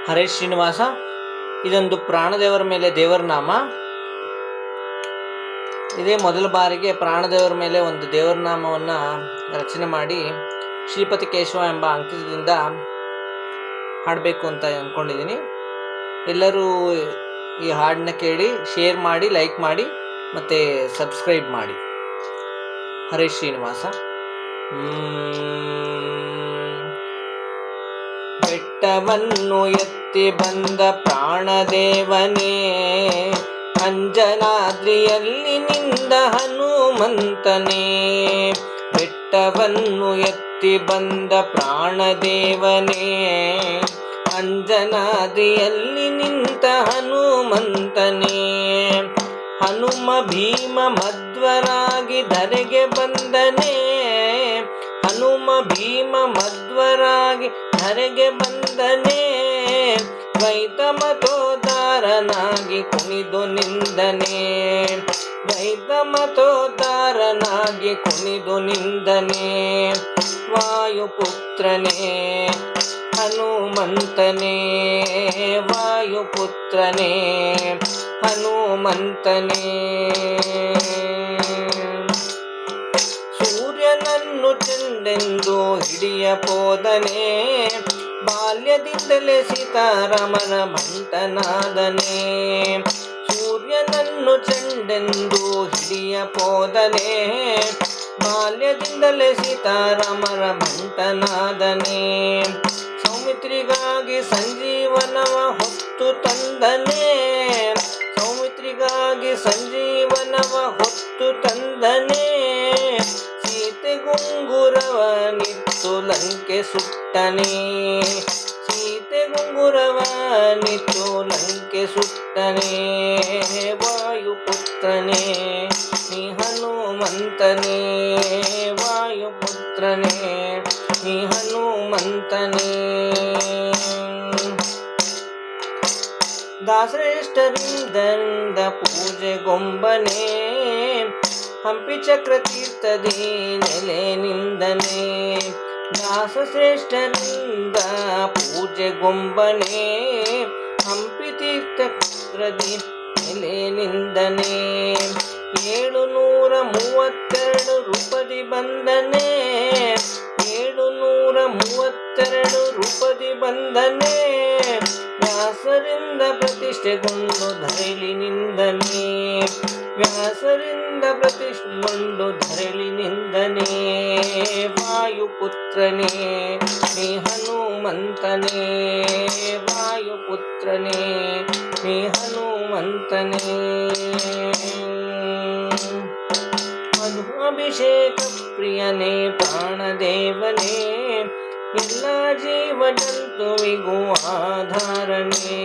ಹರೇ ಶ್ರೀನಿವಾಸ. ಇದೊಂದು ಪ್ರಾಣದೇವರ ಮೇಲೆ ದೇವರ ನಾಮ. ಇದೇ ಮೊದಲ ಬಾರಿಗೆ ಪ್ರಾಣದೇವರ ಮೇಲೆ ಒಂದು ದೇವರ ನಾಮವನ್ನು ರಚನೆ ಮಾಡಿ ಶ್ರೀಪತಿ ಕೇಶವ ಎಂಬ ಅಂಕಿತದಿಂದ ಹಾಡಬೇಕು ಅಂತ ಅಂದ್ಕೊಂಡಿದ್ದೀನಿ. ಎಲ್ಲರೂ ಈ ಹಾಡನ್ನ ಕೇಳಿ ಶೇರ್ ಮಾಡಿ, ಲೈಕ್ ಮಾಡಿ ಮತ್ತು ಸಬ್ಸ್ಕ್ರೈಬ್ ಮಾಡಿ. ಹರೇ ಶ್ರೀನಿವಾಸ. ಬೆಟ್ಟವನ್ನು ಎತ್ತಿ ಬಂದ ಪ್ರಾಣದೇವನೇ, ಅಂಜನಾದ್ರಿಯಲ್ಲಿ ನಿಂದ ಹನುಮಂತನೇ. ಬೆಟ್ಟವನ್ನು ಎತ್ತಿ ಬಂದ ಪ್ರಾಣದೇವನೇ, ಅಂಜನಾದ್ರಿಯಲ್ಲಿ ನಿಂತ ಹನುಮಂತನೇ. ಹನುಮ ಭೀಮ ಮಧ್ವರಾಗಿ ಧರೆಗೆ ಬಂದನೇ, ಹನುಮ ಭೀಮ ಮಧ್ವರಾಗಿ ಧರೆಗೆ ಬಂದನೇ. ದ್ವೈತ ಮತೋದ್ಧಾರನಾಗಿ ಕುಣಿದು ನಿಂದನೆ, ದ್ವೈತ ಮತೋದ್ಧಾರನಾಗಿ ಕುಣಿದು ನಿಂದನೆ. ವಾಯುಪುತ್ರನೇ ಹನುಮಂತನೇ, ವಾಯುಪುತ್ರನೇ ಹನುಮಂತನೇ. ಸೂರ್ಯನನ್ನು ಚೆಂಡೆಂದು ಹಿಡಿಯಬೋದನೆ, ಬಾಲ್ಯದಿಂದಲೇ ಸೀತಾರಾಮನ ಭಂಟನಾದನೆ. ಸೂರ್ಯನನ್ನು ಚೆಂಡೆಂದು ಹಿಡಿಯಬೋದನೆ, ಬಾಲ್ಯದಿಂದಲೇ ಸೀತಾರಾಮರ ಭಂಟನಾದನೆ. ಸೌಮಿತ್ರಿಗಾಗಿ ಸಂಜೀವನವ ಹೊತ್ತು ತಂದನೆ, ಸೌಮಿತ್ರಿಗಾಗಿ ಸಂಜೀವನವ ಹೊತ್ತು ತಂದನೆ. ಸೀತೆ ಗುಂಗುರವ ನಿತ್ತು ಲಂಕೆ ಸುಟ್ಟನೆ, ಸೀತೆ ಗುಂಗುರವ ನಿತ್ತು ಲಂಕೆ ಸುಟ್ಟನೆ. ವಾಯುಪುತ್ರನೇ ನೀ ಹನುಮಂತನೇ, ವಾಯುಪುತ್ರನೇ ನೀ ಹನುಮಂತನೇ. ದಾಸಶ್ರೇಷ್ಠರಿಂದ ಪೂಜೆಗೊಂಬನೆ, ಹಂಪಿ ಚಕ್ರ ತೀರ್ಥದಿ ನೆಲೆ ನಿಂದನೆ. ದಾಸಶ್ರೇಷ್ಠರಿಂದ ಪೂಜೆಗೊಂಬನೆ, ಹಂಪಿ ತೀರ್ಥದಿ ನೆಲೆ ನಿಂದನೆ. 732 ರೂಪದಿ ಬಂದನೆ, 732 ರೂಪದಿ ಬಂದನೆ. ವ್ಯಾಸರಿಂದ ಪ್ರತಿಷ್ಠೆಗೊಂಡು ಧರೆಲಿ ನಿಂದನೆ, ವ್ಯಾಸರಿಂದ ಪ್ರತಿಷ್ಠೆಗೊಂಡು ಧರೆಲಿ ನಿಂದನೆ. ವಾಯುಪುತ್ರನೇ ನೀ ಹನುಮಂತನೇ, ವಾಯುಪುತ್ರನೇ ನೀ ಹನುಮಂತನೇ. ಮಧು ಅಭಿಷೇಕ ಪ್ರಿಯನೇ ಪ್ರಾಣದೇವನೇ, ಎಲ್ಲ ಜೀವ ಜಂತುವಿಗೂ ಆಧಾರನೇ.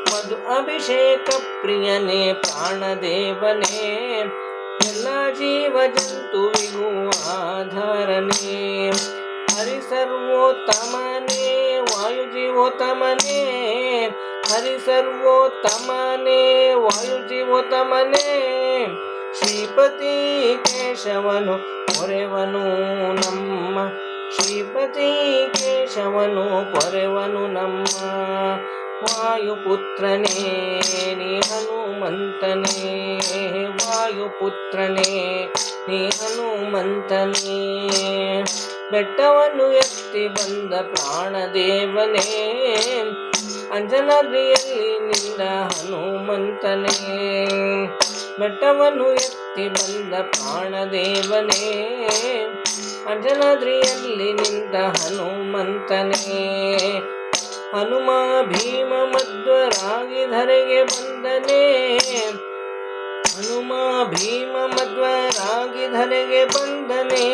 ಮಧು ಅಭಿಷೇಕ ಪ್ರಿಯನೇ ಪ್ರಾಣದೇವನೇ, ಎಲ್ಲ ಜೀವ ಜಂತುವಿಗೂ ಆಧಾರನೇ. ಹರಿ ಸರ್ವೋತ್ತಮನೇ ವಾಯುಜೀವೋತ್ತಮನೇ, ಹರಿ ಸರ್ವೋತ್ತಮನೇ ವಾಯುಜೀವೋತ್ತಮನೇ. ಶ್ರೀಪತಿ ಕೇಶವನು ಪೊರೆವನು ನಮ್ಮ, ಶ್ರೀಪತಿ ಕೇಶವನು ಪೊರೆವನು ನಮ್ಮ. ವಾಯುಪುತ್ರನೇ ನೀ ಹನುಮಂತನೇ, ವಾಯುಪುತ್ರನೇ ನೀ ಹನುಮಂತನೇ. ಬೆಟ್ಟವನ್ನು ಎತ್ತಿ ಬಂದ ಪ್ರಾಣದೇವನೇ, ಅಂಜನಾದ್ರಿಯಲ್ಲಿ ನಿಂದ ಹನುಮಂತನೇ. ಬೆಟ್ಟವನ್ನು ಎತ್ತಿ ಬಂದ ಪ್ರಾಣದೇವನೇ, ಅಂಜನಾದ್ರಿಯಲ್ಲಿ ನಿಂತ ಹನುಮಂತನೇ. ಹನುಮ ಭೀಮ ಮಧ್ವರಾಗಿ ಧರೆಗೆ ಬಂದನೆ, ಹನುಮ ಭೀಮ ಮಧ್ವರಾಗಿ ಧರೆಗೆ ಬಂದನೆ.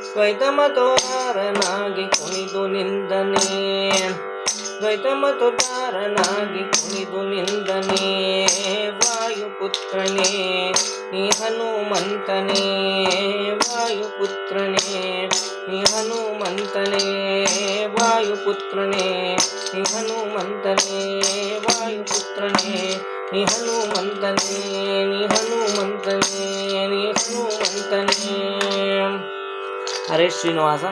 ದ್ವೈತ ಮತೋದ್ಧಾರನಾಗಿ ಕುಣಿದು ನಿಂದನೆ, ದ್ವೈತ ಮತೋದ್ಧಾರನಾಗಿ ಕುಣಿದು ನಿಂದನೆ. ವಾಯುಪುತ್ರನೇ ನೀ ಹನುಮಂತನೇ, ವಾಯುಪುತ್ರನೇ ನೀ ಹನುಮಂತನೇ. ವಾಯುಪುತ್ರನೇ ನೀ ಹನುಮಂತನೇ, ವಾಯುಪುತ್ರನೇ ನೀ ಹನುಮಂತನೇ, ನೀ ಹನುಮಂತನೇ, ನೀ ಹನುಮಂತನೇ. ಹರೇ ಶ್ರೀನಿವಾಸ.